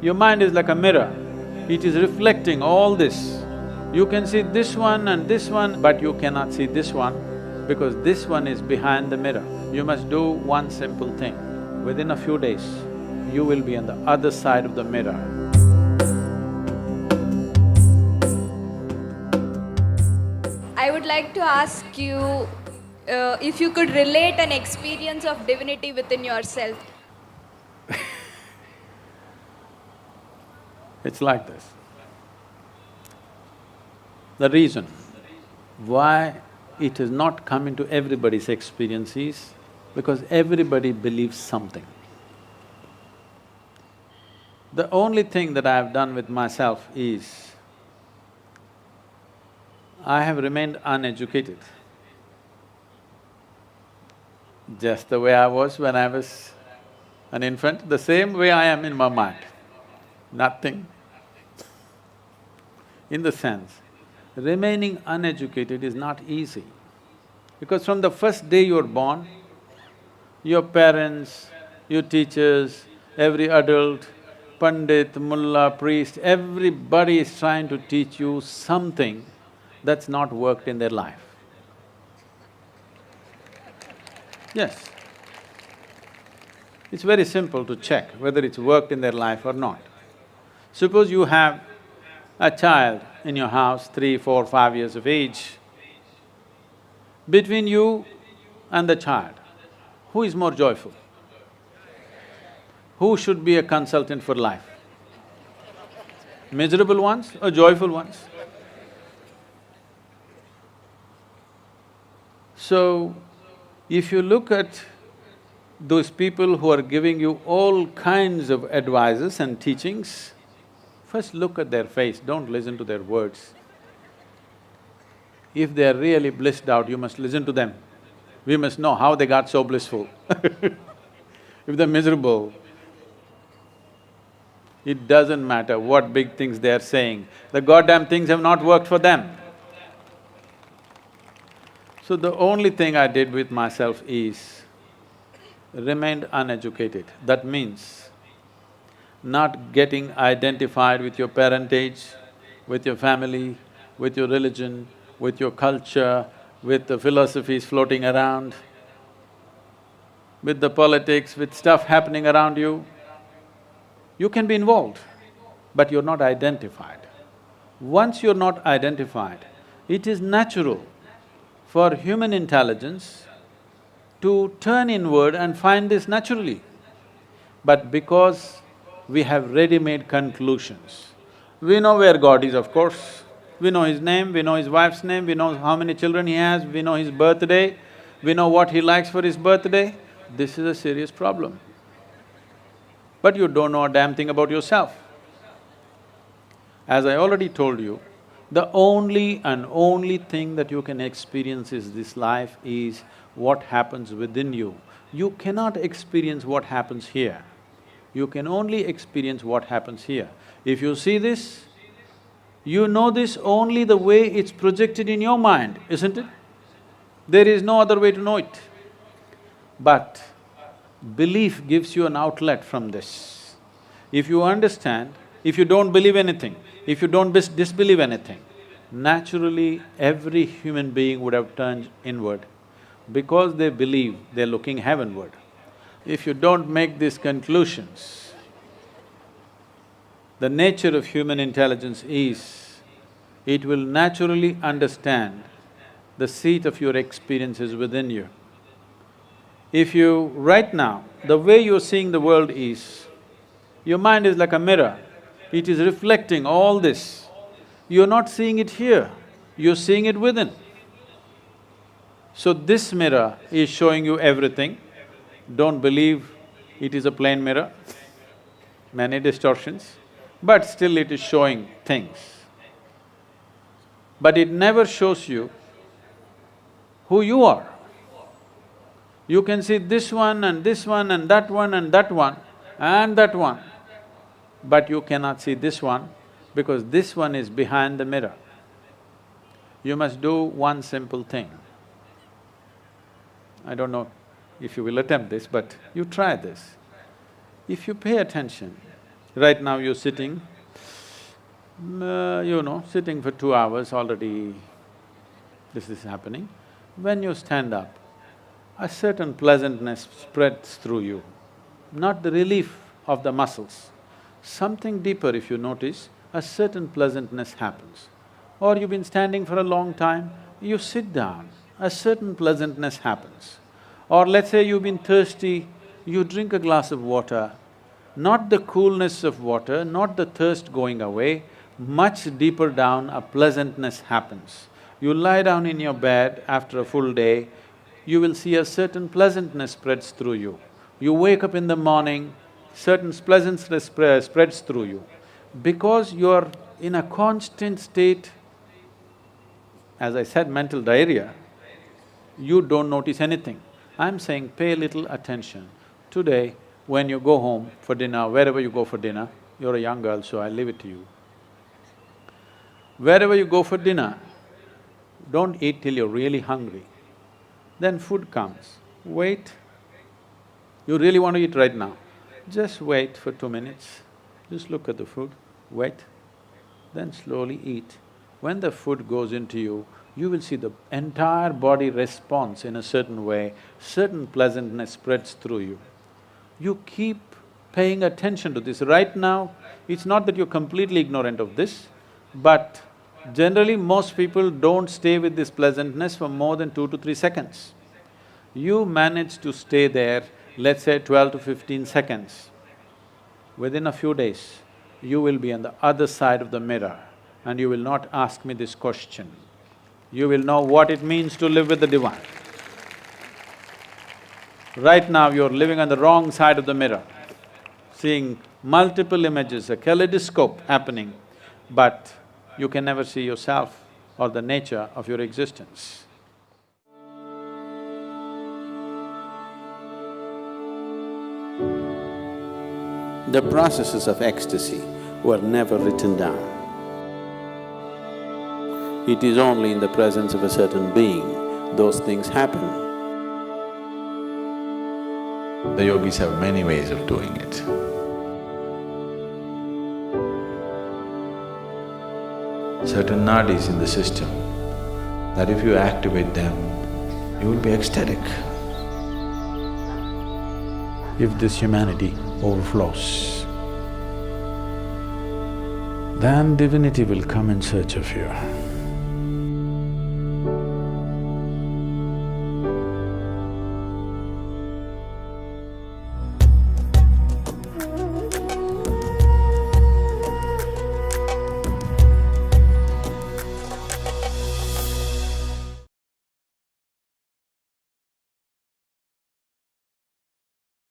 Your mind is like a mirror, it is reflecting all this. You can see this one and this one, but you cannot see this one because this one is behind the mirror. You must do one simple thing. Within a few days, you will be on the other side of the mirror. I would like to ask you if you could relate an experience of divinity within yourself. It's like this. The reason why it has not come into everybody's experience is because everybody believes something. The only thing that I have done with myself is, I have remained uneducated. Just the way I was when I was an infant, the same way I am in my mind. Nothing. In the sense, remaining uneducated is not easy. Because from the first day you're born, your parents, your teachers, every adult, pandit, mullah, priest, everybody is trying to teach you something that's not worked in their life. Yes. It's very simple to check whether it's worked in their life or not. Suppose you have a child in your house, 3, 4, 5 years of age. Between you and the child, who is more joyful? Who should be a consultant for life? Miserable ones or joyful ones? So, if you look at those people who are giving you all kinds of advices and teachings, first look at their face, don't listen to their words. If they are really blissed out, you must listen to them. We must know how they got so blissful. If they're miserable, it doesn't matter what big things they are saying, the goddamn things have not worked for them. So the only thing I did with myself is remained uneducated. That means not getting identified with your parentage, with your family, with your religion, with your culture, with the philosophies floating around, with the politics, with stuff happening around you. You can be involved, but you're not identified. Once you're not identified, it is natural for human intelligence to turn inward and find this naturally. But because we have ready-made conclusions, we know where God is, of course, we know His name, we know His wife's name, we know how many children He has, we know His birthday, we know what He likes for His birthday, this is a serious problem. But you don't know a damn thing about yourself. As I already told you, the only and only thing that you can experience is this life is what happens within you. You cannot experience what happens here. You can only experience what happens here. If you see this, you know this only the way it's projected in your mind, isn't it? There is no other way to know it. But belief gives you an outlet from this. If you understand, if you don't believe anything, if you don't disbelieve anything, naturally every human being would have turned inward. Because they believe, they're looking heavenward. If you don't make these conclusions, the nature of human intelligence is, it will naturally understand the seat of your experiences within you. If you… right now, the way you're seeing the world is, your mind is like a mirror, it is reflecting all this. You're not seeing it here, you're seeing it within. So this mirror is showing you everything. Don't believe it is a plain mirror, many distortions, but still it is showing things. But it never shows you who you are. You can see this one and this one and that one and that one and that one, but you cannot see this one because this one is behind the mirror. You must do one simple thing. I don't know if you will attempt this, but you try this. If you pay attention Right now you're sitting, sitting for 2 hours already, this is happening. When you stand up, a certain pleasantness spreads through you, not the relief of the muscles. Something deeper if you notice, a certain pleasantness happens. Or you've been standing for a long time, you sit down, a certain pleasantness happens. Or let's say you've been thirsty, you drink a glass of water, not the coolness of water, not the thirst going away, much deeper down a pleasantness happens. You lie down in your bed after a full day, you will see a certain pleasantness spreads through you. You wake up in the morning, certain pleasantness spreads through you. Because you're in a constant state, as I said, mental diarrhea, you don't notice anything. I'm saying pay little attention. Today, when you go home for dinner, wherever you go for dinner, you're a young girl, so I leave it to you. Wherever you go for dinner, don't eat till you're really hungry. Then food comes, wait. You really want to eat right now, just wait for 2 minutes, just look at the food, wait, then slowly eat. When the food goes into you, you will see the entire body responds in a certain way, certain pleasantness spreads through you. You keep paying attention to this. Right now, it's not that you're completely ignorant of this, but generally most people don't stay with this pleasantness for more than 2 to 3 seconds. You manage to stay there, let's say 12 to 15 seconds. Within a few days, you will be on the other side of the mirror and you will not ask me this question. You will know what it means to live with the divine. Right now, you're living on the wrong side of the mirror, seeing multiple images, a kaleidoscope happening, but you can never see yourself or the nature of your existence. The processes of ecstasy were never written down. It is only in the presence of a certain being those things happen. The yogis have many ways of doing it. Certain nadis in the system, that if you activate them, you will be ecstatic. If this humanity overflows, then divinity will come in search of you.